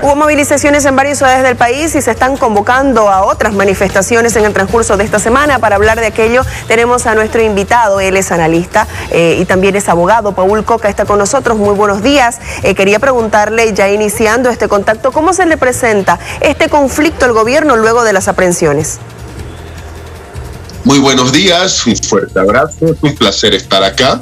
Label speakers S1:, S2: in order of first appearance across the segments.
S1: Hubo movilizaciones en varias ciudades del país y se están convocando a otras manifestaciones en el transcurso de esta semana. Para hablar de aquello tenemos a nuestro invitado, él es analista y también es abogado. Paul Coca está con nosotros, muy buenos días. Quería preguntarle, ya iniciando este contacto, ¿cómo se le presenta este conflicto al gobierno luego de las aprehensiones?
S2: Muy buenos días, un fuerte abrazo, es un placer estar acá.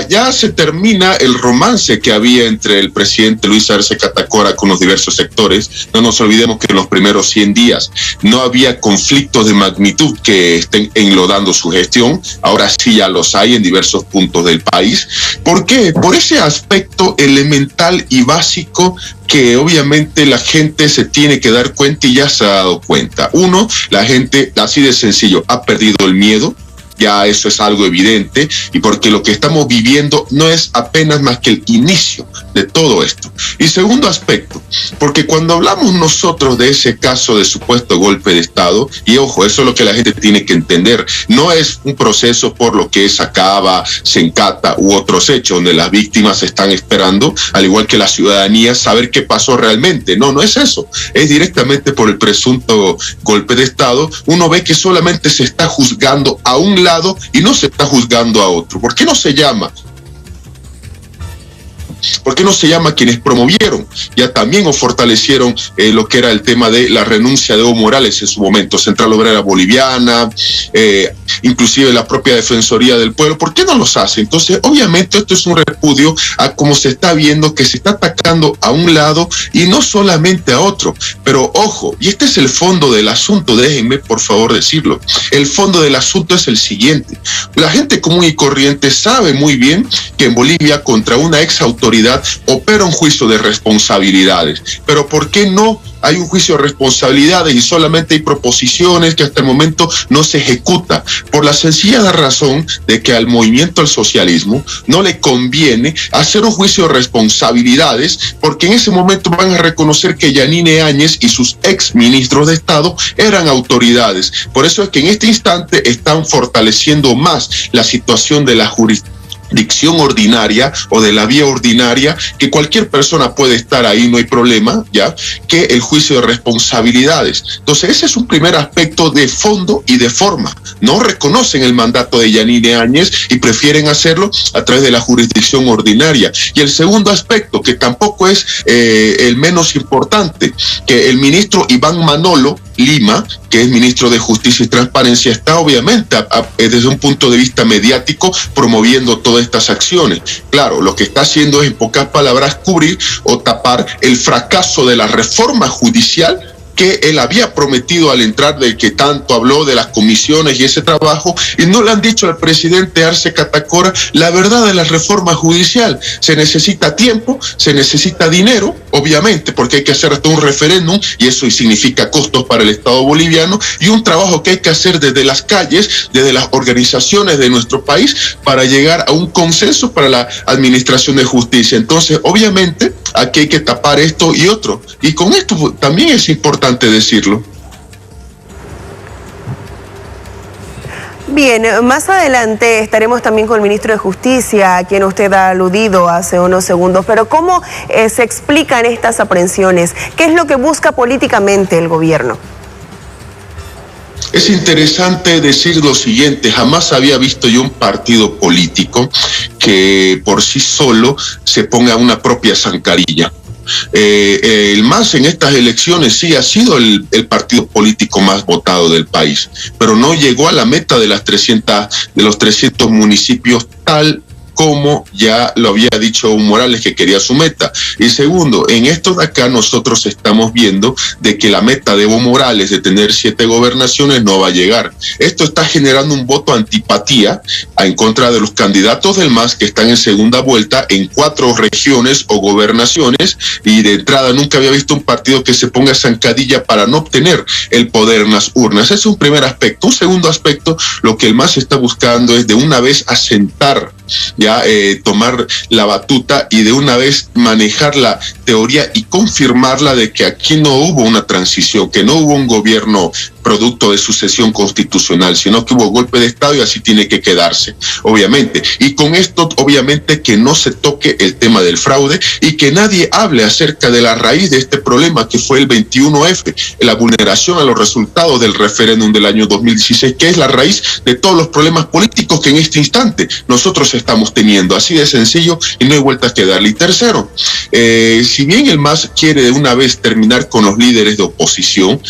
S2: Ya se termina el romance que había entre el presidente Luis Arce Catacora con los diversos sectores. No nos olvidemos que en los primeros 100 días no había conflictos de magnitud que estén enlodando su gestión. Ahora sí ya los hay en diversos puntos del país. ¿Por qué? Por ese aspecto elemental y básico que obviamente la gente se tiene que dar cuenta y ya se ha dado cuenta. Uno, la gente, así de sencillo, ha perdido el miedo. Ya eso es algo evidente, y porque lo que estamos viviendo no es apenas más que el inicio de todo esto. Y segundo aspecto, porque cuando hablamos nosotros de ese caso de supuesto golpe de Estado, y ojo, eso es lo que la gente tiene que entender, no es un proceso por lo que es Acaba, Sencata u otros hechos donde las víctimas están esperando, al igual que la ciudadanía, saber qué pasó realmente. No, no es eso, es directamente por el presunto golpe de Estado. Uno ve que solamente se está juzgando a un lado y no se está juzgando a otro. ¿Por qué no se llama? ¿Por qué no se llama quienes promovieron ya también o fortalecieron lo que era el tema de la renuncia de Evo Morales en su momento, Central Obrera Boliviana, inclusive la propia Defensoría del Pueblo? ¿Por qué no los hace? Entonces, obviamente esto es un repudio a cómo se está viendo que se está atacando a un lado y no solamente a otro. Pero ojo, y este es el fondo del asunto, déjenme por favor decirlo. El fondo del asunto es el siguiente: la gente común y corriente sabe muy bien que en Bolivia contra una ex autoridad opera un juicio de responsabilidades. Pero ¿por qué no hay un juicio de responsabilidades y solamente hay proposiciones que hasta el momento no se ejecuta? Por la sencilla razón de que al movimiento al socialismo no le conviene hacer un juicio de responsabilidades, porque en ese momento van a reconocer que Yanine Áñez y sus ex ministros de Estado eran autoridades. Por eso es que en este instante están fortaleciendo más la situación de la jurisdicción ordinaria o de la vía ordinaria, que cualquier persona puede estar ahí, no hay problema, ya, que el juicio de responsabilidades. Entonces ese es un primer aspecto de fondo y de forma. No reconocen el mandato de Yanine Áñez y prefieren hacerlo a través de la jurisdicción ordinaria. Y el segundo aspecto, que tampoco es el menos importante, que el ministro Iván Manolo Lima, que es ministro de Justicia y Transparencia, está obviamente desde un punto de vista mediático promoviendo todas estas acciones. Claro, lo que está haciendo es, en pocas palabras, cubrir o tapar el fracaso de la reforma judicial que él había prometido al entrar, de que tanto habló de las comisiones y ese trabajo, y no le han dicho al presidente Arce Catacora la verdad de la reforma judicial. Se necesita tiempo, se necesita dinero, obviamente, porque hay que hacer hasta un referéndum, y eso significa costos para el Estado boliviano, y un trabajo que hay que hacer desde las calles, desde las organizaciones de nuestro país, para llegar a un consenso para la administración de justicia. Entonces, obviamente, aquí hay que tapar esto y otro, y con esto también es importante decirlo.
S1: Bien, más adelante estaremos también con el ministro de Justicia, a quien usted ha aludido hace unos segundos, pero ¿cómo se explican estas aprehensiones? ¿Qué es lo que busca políticamente el gobierno?
S2: Es interesante decir lo siguiente: jamás había visto yo un partido político que por sí solo se ponga una propia zancadilla. El MAS en estas elecciones sí ha sido el partido político más votado del país, pero no llegó a la meta de los 300 municipios, tal como ya lo había dicho Evo Morales, que quería su meta. Y segundo, en esto de acá nosotros estamos viendo de que la meta de Evo Morales de tener 7 gobernaciones no va a llegar. Esto está generando un voto antipatía en contra de los candidatos del MAS, que están en segunda vuelta en 4 regiones o gobernaciones, y de entrada nunca había visto un partido que se ponga zancadilla para no obtener el poder en las urnas. Ese es un primer aspecto. Un segundo aspecto, lo que el MAS está buscando es de una vez asentar, ya tomar la batuta y de una vez manejar la teoría y confirmarla de que aquí no hubo una transición, que no hubo un gobierno producto de sucesión constitucional, sino que hubo golpe de Estado y así tiene que quedarse, obviamente. Y con esto, obviamente, que no se toque el tema del fraude y que nadie hable acerca de la raíz de este problema que fue el 21F, la vulneración a los resultados del referéndum del año 2016, que es la raíz de todos los problemas políticos que en este instante nosotros estamos teniendo. Así de sencillo y no hay vuelta que darle. Y tercero, si bien el MAS quiere de una vez terminar con los líderes de oposición,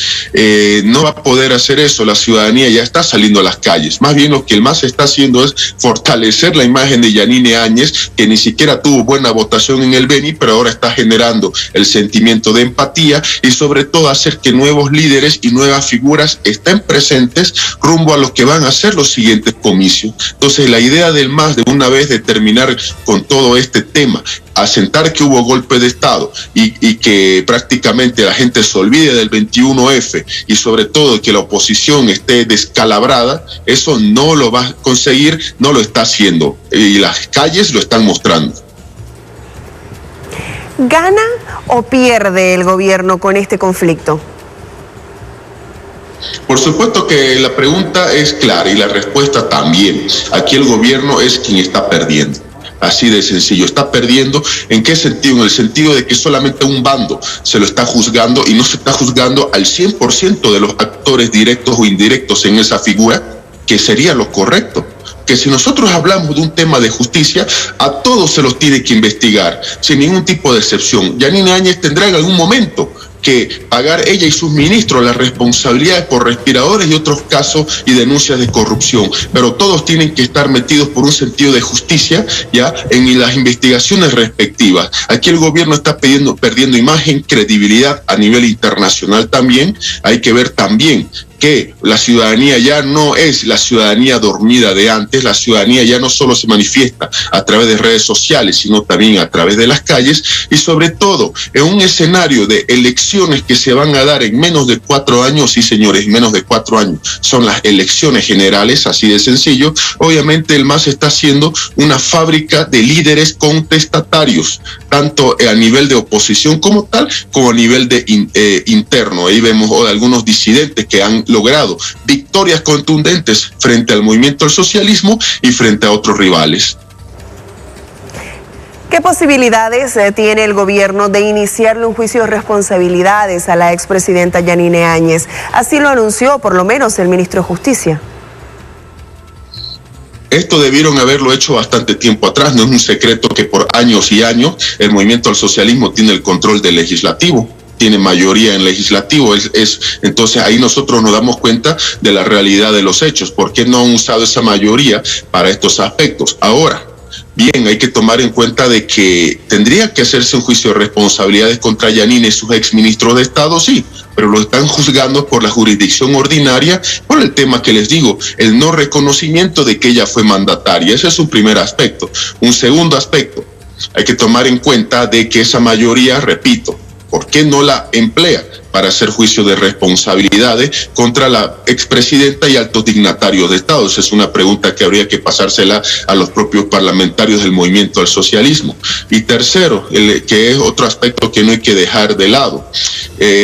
S2: no va a poder hacer eso. La ciudadanía ya está saliendo a las calles. Más bien lo que el MAS está haciendo es fortalecer la imagen de Yanine Áñez, que ni siquiera tuvo buena votación en el Beni, pero ahora está generando el sentimiento de empatía y sobre todo hacer que nuevos líderes y nuevas figuras estén presentes rumbo a lo que van a ser los siguientes comicios. Entonces la idea del MAS de una vez de terminar con todo este tema, asentar que hubo golpe de Estado y que prácticamente la gente se olvide del 21F y sobre todo que la oposición esté descalabrada, eso no lo va a conseguir, no lo está haciendo y las calles lo están mostrando.
S1: ¿Gana o pierde el gobierno con este conflicto?
S2: Por supuesto que la pregunta es clara y la respuesta también. Aquí el gobierno es quien está perdiendo. Así de sencillo, está perdiendo. ¿En qué sentido? En el sentido de que solamente un bando se lo está juzgando y no se está juzgando al 100% de los actores directos o indirectos en esa figura, que sería lo correcto. Que si nosotros hablamos de un tema de justicia, a todos se los tiene que investigar, sin ningún tipo de excepción. Yanine Áñez tendrá en algún momento que pagar ella y sus ministros las responsabilidades por respiradores y otros casos y denuncias de corrupción, pero todos tienen que estar metidos por un sentido de justicia ya en las investigaciones respectivas. Aquí el gobierno está perdiendo imagen, credibilidad a nivel internacional también. Hay que ver también que la ciudadanía ya no es la ciudadanía dormida de antes. La ciudadanía ya no solo se manifiesta a través de redes sociales, sino también a través de las calles y sobre todo en un escenario de elecciones que se van a dar en menos de 4 años, sí señores, menos de 4 años son las elecciones generales, así de sencillo. Obviamente el MAS está haciendo una fábrica de líderes contestatarios, tanto a nivel de oposición como tal, como a nivel de interno. Ahí vemos algunos disidentes que han logrado victorias contundentes frente al movimiento del socialismo y frente a otros rivales.
S1: ¿Qué posibilidades tiene el gobierno de iniciarle un juicio de responsabilidades a la expresidenta Yanine Áñez? Así lo anunció por lo menos el ministro de Justicia.
S2: Esto debieron haberlo hecho bastante tiempo atrás. No es un secreto que por años y años el movimiento del socialismo tiene el control del legislativo, tiene mayoría en legislativo. Entonces ahí nosotros nos damos cuenta de la realidad de los hechos. ¿Por qué no han usado esa mayoría para estos aspectos? Ahora, bien, hay que tomar en cuenta de que tendría que hacerse un juicio de responsabilidades contra Yanine y sus exministros de Estado, sí, pero lo están juzgando por la jurisdicción ordinaria, por el tema que les digo, el no reconocimiento de que ella fue mandataria. Ese es un primer aspecto. Un segundo aspecto, hay que tomar en cuenta de que esa mayoría, repito, ¿por qué no la emplea para hacer juicio de responsabilidades contra la expresidenta y altos dignatarios de Estado? Esa es una pregunta que habría que pasársela a los propios parlamentarios del movimiento del socialismo. Y tercero, que es otro aspecto que no hay que dejar de lado.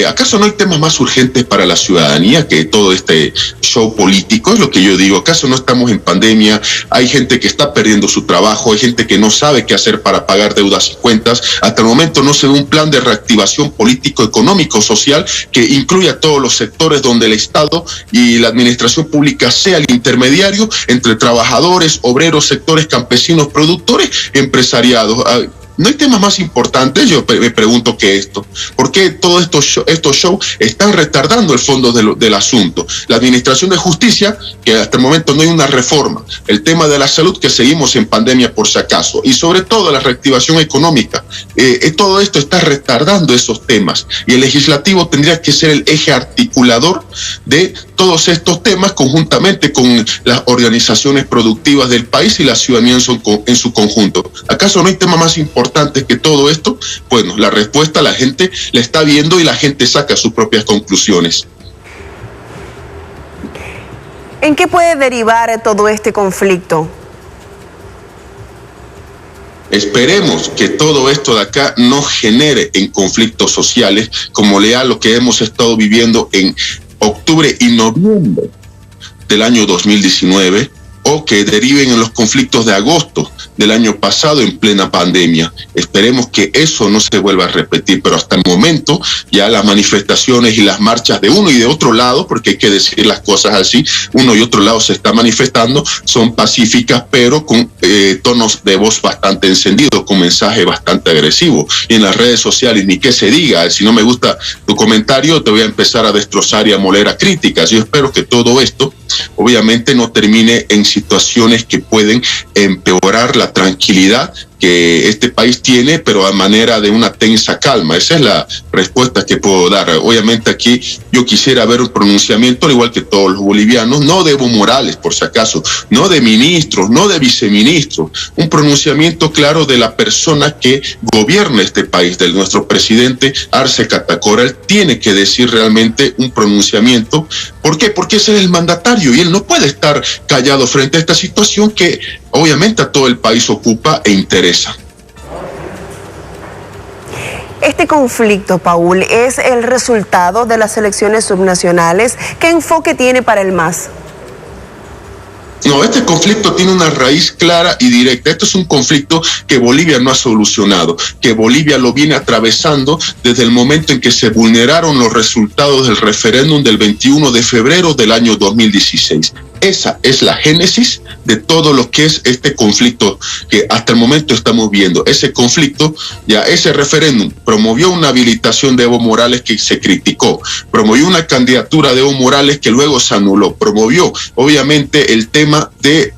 S2: ¿Acaso no hay temas más urgentes para la ciudadanía que todo este show político? Es lo que yo digo. ¿Acaso no estamos en pandemia? Hay gente que está perdiendo su trabajo, hay gente que no sabe qué hacer para pagar deudas y cuentas. Hasta el momento no se ve un plan de reactivación político, económico, social, que incluya a todos los sectores donde el Estado y la administración pública sea el intermediario entre trabajadores, obreros, sectores campesinos, productores, empresariados. ¿No hay temas más importantes? Yo me pregunto que esto. ¿Por qué todos estos shows están retardando el fondo del asunto? La administración de justicia, que hasta el momento no hay una reforma. El tema de la salud, que seguimos en pandemia por si acaso. Y sobre todo la reactivación económica. Todo esto está retardando esos temas. Y el legislativo tendría que ser el eje articulador de todos estos temas conjuntamente con las organizaciones productivas del país y la ciudadanía en su conjunto. ¿Acaso no hay tema más importante que todo esto? Bueno, la respuesta la gente la está viendo y la gente saca sus propias conclusiones.
S1: ¿En qué puede derivar todo este conflicto?
S2: Esperemos que todo esto de acá no genere en conflictos sociales como lo que hemos estado viviendo en octubre y noviembre del año 2019, o que deriven en los conflictos de agosto del año pasado en plena pandemia. Esperemos que eso no se vuelva a repetir, pero hasta el momento ya las manifestaciones y las marchas de uno y de otro lado, porque hay que decir las cosas así, uno y otro lado se está manifestando, son pacíficas, pero con tonos de voz bastante encendidos, con mensaje bastante agresivo. Y en las redes sociales, ni qué se diga, si no me gusta tu comentario, te voy a empezar a destrozar y a moler a críticas. Yo espero que todo esto obviamente no termine en situaciones que pueden empeorar la tranquilidad que este país tiene, pero a manera de una tensa calma. Esa es la respuesta que puedo dar. Obviamente aquí yo quisiera ver un pronunciamiento, al igual que todos los bolivianos, no de Evo Morales, por si acaso, no de ministros, no de viceministros, un pronunciamiento claro de la persona que gobierna este país, de nuestro presidente Arce Catacora. Él tiene que decir realmente un pronunciamiento. ¿Por qué? Porque ese es el mandatario y él no puede estar callado frente a esta situación que obviamente a todo el país ocupa e interesa.
S1: Este conflicto, Paul, es el resultado de las elecciones subnacionales. ¿Qué enfoque tiene para el MAS?
S2: No, este conflicto tiene una raíz clara y directa. Esto es un conflicto que Bolivia no ha solucionado, que Bolivia lo viene atravesando desde el momento en que se vulneraron los resultados del referéndum del 21 de febrero del año 2016. Esa es la génesis de todo lo que es este conflicto que hasta el momento estamos viendo. Ese conflicto, ya ese referéndum promovió una habilitación de Evo Morales que se criticó, promovió una candidatura de Evo Morales que luego se anuló, promovió obviamente el tema de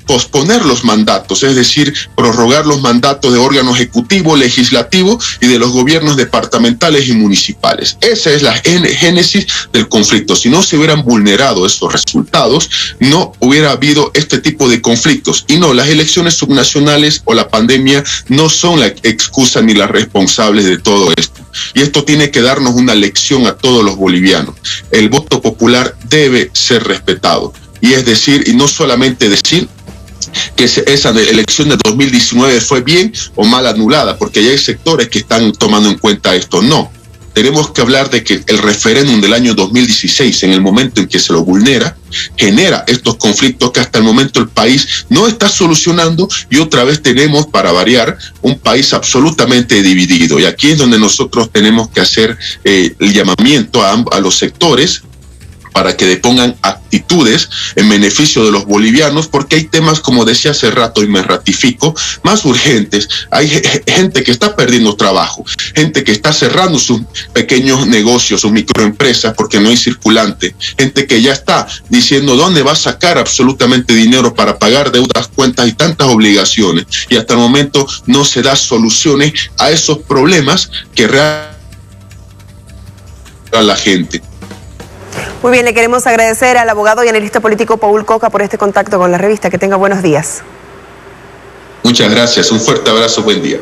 S2: posponer los mandatos, es decir, prorrogar los mandatos de órgano ejecutivo, legislativo y de los gobiernos departamentales y municipales. Esa es la génesis del conflicto. Si no se hubieran vulnerado esos resultados, no hubiera habido este tipo de conflictos. Y no, las elecciones subnacionales o la pandemia no son la excusa ni las responsables de todo esto. Y esto tiene que darnos una lección a todos los bolivianos. El voto popular debe ser respetado. Y es decir, y no solamente decir que esa elección de 2019 fue bien o mal anulada, porque ya hay sectores que están tomando en cuenta esto. No, tenemos que hablar de que el referéndum del año 2016, en el momento en que se lo vulnera, genera estos conflictos que hasta el momento el país no está solucionando, y otra vez tenemos, para variar, un país absolutamente dividido. Y aquí es donde nosotros tenemos que hacer el llamamiento a los sectores para que depongan actitudes en beneficio de los bolivianos, porque hay temas, como decía hace rato y me ratifico, más urgentes. Hay gente que está perdiendo trabajo, gente que está cerrando sus pequeños negocios, sus microempresas, porque no hay circulante, gente que ya está diciendo dónde va a sacar absolutamente dinero para pagar deudas, cuentas y tantas obligaciones, y hasta el momento no se da soluciones a esos problemas que realmente a la gente.
S1: Muy bien, le queremos agradecer al abogado y analista político Paul Coca por este contacto con la revista. Que tenga buenos días.
S2: Muchas gracias, un fuerte abrazo, buen día.